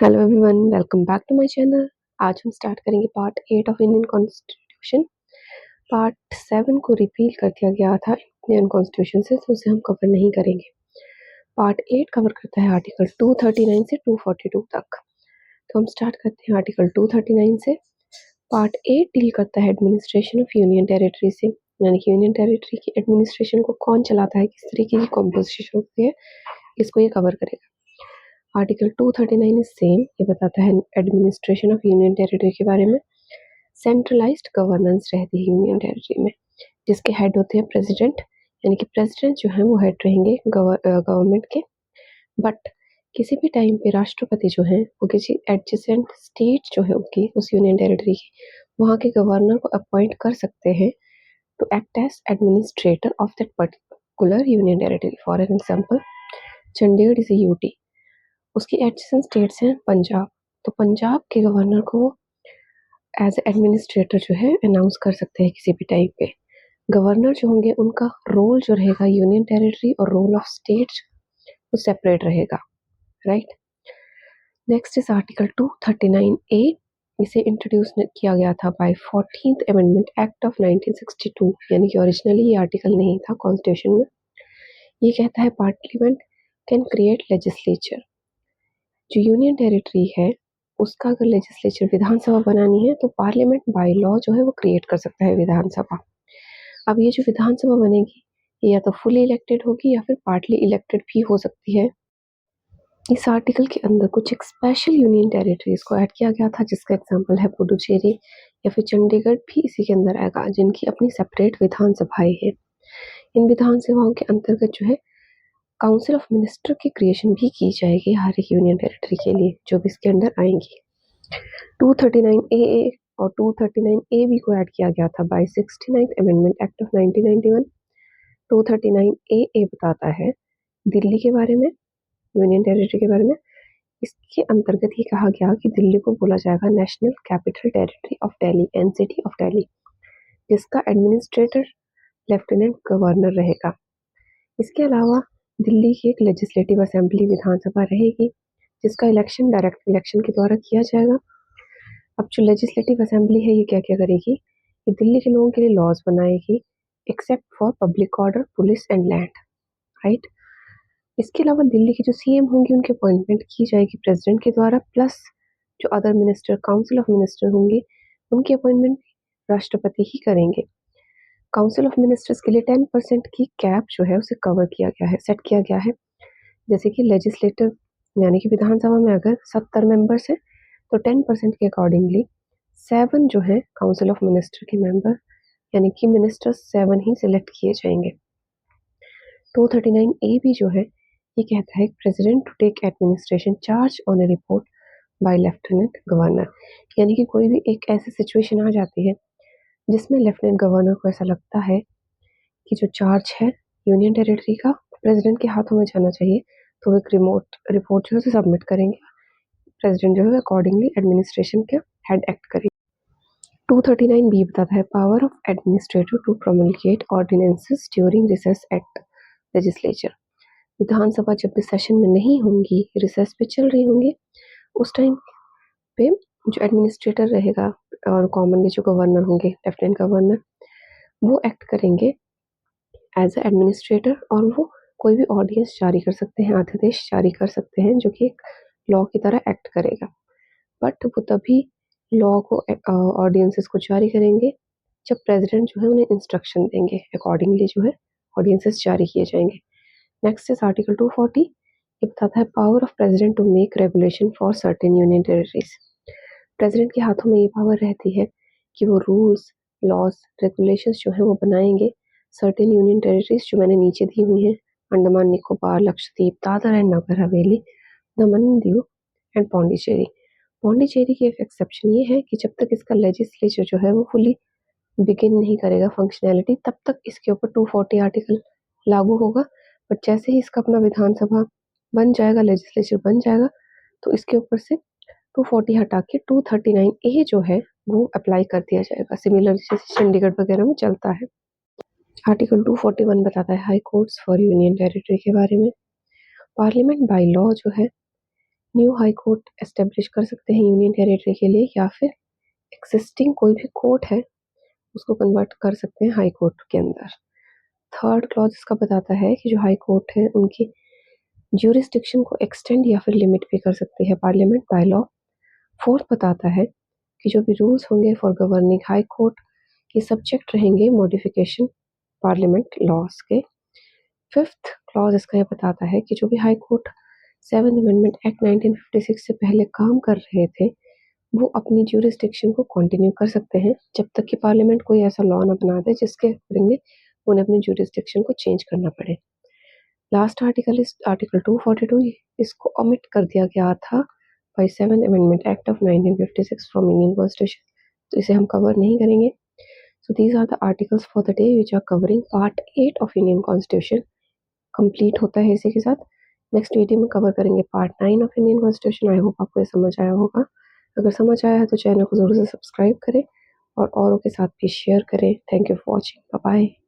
Hello everyone, welcome back to my channel. आज हम start करेंगे part 8 of Indian constitution. Part 7 को repeal कर दिया गया था इंडियन कॉन्स्टिट्यूशन से, तो उसे हम कवर नहीं करेंगे। पार्ट 8 कवर करता है आर्टिकल 239 से 242 तक। तो हम स्टार्ट करते हैं आर्टिकल 239 से। पार्ट 8 डील करता है एडमिनिस्ट्रेशन ऑफ यूनियन टेरिटरी से, यानी कि यूनियन टेरिटरी की एडमिनिस्ट्रेशन को कौन चलाता है, किस तरीके की कॉम्पोजिशन होती है, इसको ये कवर करेगा। आर्टिकल 239 इज सेम, ये बताता है एडमिनिस्ट्रेशन ऑफ यूनियन टेरिटरी के बारे में। सेंट्रलाइज्ड गवर्नेंस रहती है यूनियन टेरिटरी में, जिसके हेड होते हैं प्रेसिडेंट, यानी कि प्रेसिडेंट जो है वो हेड रहेंगे गवर्नमेंट के। बट किसी भी टाइम पे राष्ट्रपति जो है वो किसी एडजेसेंट स्टेट जो है उनकी उस यूनियन टेरिटरी की, वहाँ के गवर्नर को अपॉइंट कर सकते हैं to act as administrator of that particular union territory. For example, Chandigarh is a UT, उसकी एडजेसेंट स्टेट्स हैं पंजाब, तो पंजाब के गवर्नर को एज एडमिनिस्ट्रेटर जो है अनाउंस कर सकते हैं किसी भी टाइम पे। गवर्नर जो होंगे उनका रोल जो रहेगा यूनियन टेरिटरी और रोल ऑफ स्टेट वो सेपरेट रहेगा, right. Next is article 239A। इसे इंट्रोड्यूस किया गया था bye 14th amendment act of 1962, यानी कि ओरिजिनली ये आर्टिकल नहीं था कॉन्स्टिट्यूशन में। ये कहता है पार्लियामेंट कैन क्रिएट लेजिस्लेचर। जो यूनियन टेरिटरी है उसका अगर लेजिस्लेचर विधानसभा बनानी है तो पार्लियामेंट बाय लॉ जो है वो क्रिएट कर सकता है विधानसभा। अब ये जो विधानसभा बनेगी ये या तो फुली इलेक्टेड होगी या फिर पार्टली इलेक्टेड भी हो सकती है। इस आर्टिकल के अंदर कुछ एक स्पेशल यूनियन टेरिटरीज को ऐड किया गया था, जिसका एग्जांपल है पुडुचेरी या फिर चंडीगढ़ भी इसी के अंदर आएगा, जिनकी अपनी सेपरेट विधानसभाएं हैं। इन विधानसभाओं के अंतर्गत जो है काउंसिल ऑफ मिनिस्टर की क्रिएशन भी की जाएगी हर एक यूनियन टेरिटरी के लिए, जो भी इसके अंदर आएंगी। 239A और 239AB को ऐड किया गया था bye 69th amendment act of 1991। 239AA बताता है दिल्ली के बारे में, यूनियन टेरिटरी के बारे में। इसके अंतर्गत ये कहा गया कि दिल्ली को बोला जाएगा national capital territory of Delhi, NCT of Delhi, जिसका एडमिनिस्ट्रेटर लेफ्टिनेंट गवर्नर रहेगा। इसके अलावा दिल्ली की एक लेजिस्लेटिव असेंबली विधानसभा रहेगी, जिसका इलेक्शन डायरेक्ट इलेक्शन के द्वारा किया जाएगा। अब जो लेजिस्लेटिव असेंबली है ये क्या क्या करेगी, ये दिल्ली के लोगों के लिए लॉज बनाएगी except for public order, police and land, right. इसके अलावा दिल्ली के जो सीएम होंगे उनकी अपॉइंटमेंट की जाएगी प्रेसिडेंट के द्वारा, प्लस जो other minister, council of minister होंगे उनकी अपॉइंटमेंट राष्ट्रपति ही करेंगे। काउंसिल ऑफ मिनिस्टर्स के लिए 10% की कैप जो है उसे कवर किया गया है, सेट किया गया है। जैसे कि लेजिस्लेटिव यानी कि विधानसभा में अगर 70 मेंबर्स हैं तो 10% के अकॉर्डिंगली 7 जो है काउंसिल ऑफ मिनिस्टर के मेंबर, यानी कि मिनिस्टर्स 7 ही सिलेक्ट किए जाएंगे। 239A भी जो है ये कहता है president to take administration charge on a report by lieutenant governor, यानी कि कोई भी एक ऐसी सिचुएशन आ जाती है जिसमें लेफ्टिनेंट गवर्नर को ऐसा लगता है कि जो चार्ज है यूनियन टेरिटरी का प्रेसिडेंट के हाथों में जाना चाहिए, तो वो एक रिपोर्ट जो है सबमिट करेंगे। प्रेसिडेंट जो है अकॉर्डिंगली एडमिनिस्ट्रेशन के हेड एक्ट करेंगे। 239B बताता है power of administrator to promulgate ordinances during recess at legislature. विधानसभा जब भी सेशन में नहीं होंगी, रिसेस पे चल रही होंगी, उस टाइम पे जो एडमिनिस्ट्रेटर रहेगा और कॉमनली जो गवर्नर होंगे, लेफ्टिनेंट गवर्नर, वो एक्ट करेंगे एज ए एडमिनिस्ट्रेटर, और वो कोई भी ऑर्डिनेंस जारी कर सकते हैं, अध्यादेश जारी कर सकते हैं जो कि एक लॉ की तरह एक्ट करेगा। बट वो तभी लॉ को ऑर्डिनेंसेस को जारी करेंगे जब प्रेसिडेंट जो है उन्हें इंस्ट्रक्शन देंगे, अकॉर्डिंगली जो है ऑर्डिनेंसेस जारी किए जाएंगे। Next is article 240। ये बताता है power of president to make regulation for certain union territories. President के हाथों में ये पावर रहती है कि वो रूल्स, लॉज, रेगुलेशंस जो है वो बनाएंगे सर्टेन यूनियन टेरिटरीज जो मैंने नीचे दी हुई हैं, अंडमान निकोबार, लक्षद्वीप, दादर एंड नगर हवेली, दमन दीव एंड पौंडीचेरी। पौंडीचेरी की एक एक्सेप्शन ये है कि जब तक इसका लेजिस्लेचर जो है वो फुली बिगिन नहीं करेगा फंक्शनैलिटी, तब तक इसके ऊपर 240 आर्टिकल लागू होगा। बट जैसे ही इसका अपना विधानसभा बन जाएगा, लेजिस्लेचर बन जाएगा, तो इसके ऊपर से 240 हटा के 239A जो है वो अप्लाई कर दिया जाएगा, सिमिलर जैसे चंडीगढ़ वगैरह में चलता है। आर्टिकल 241 बताता है high courts for union territory के बारे में। पार्लियामेंट बाय लॉ जो है न्यू हाई कोर्ट एस्टेब्लिश कर सकते हैं यूनियन टेरिटरी के लिए, या फिर एक्सिस्टिंग कोई भी कोर्ट है उसको कन्वर्ट कर सकते हैं हाई कोर्ट के अंदर। थर्ड क्लॉज इसका बताता है कि जो हाई कोर्ट है उनकी ज्यूरिसडिक्शन को एक्सटेंड या फिर लिमिट भी कर सकती है पार्लियामेंट बाय लॉ। फोर्थ बताता है कि जो भी रूल्स होंगे फॉर गवर्निंग हाई कोर्ट के सब्जेक्ट रहेंगे मॉडिफिकेशन पार्लियामेंट लॉज के। फिफ्थ क्लॉज इसका ये बताता है कि जो भी high court 7th amendment act 1956 से पहले काम कर रहे थे वो अपनी ज्यूरिसडिक्शन को कंटिन्यू कर सकते हैं जब तक कि पार्लियामेंट कोई ऐसा लॉ ना बना दे जिसके अकॉर्डिंगली उन्हें अपनी ज्यूरिसडिक्शन को चेंज करना पड़े। लास्ट आर्टिकल इस आर्टिकल 242, इसको ओमिट कर दिया गया था by 7th amendment act of 1956 from Indian constitution, तो इसे हम कवर नहीं करेंगे। So these are the articles for the day which are covering part 8 of Indian constitution. Complete होता है इसी के साथ। नेक्स्ट वीडियो में कवर करेंगे part 9 of Indian constitution. I hope आपको ये समझ आया होगा। अगर समझ आया है तो चैनल को ज़रूर से सब्सक्राइब करें और औरों के साथ भी शेयर करें। Thank you for watching. Bye bye.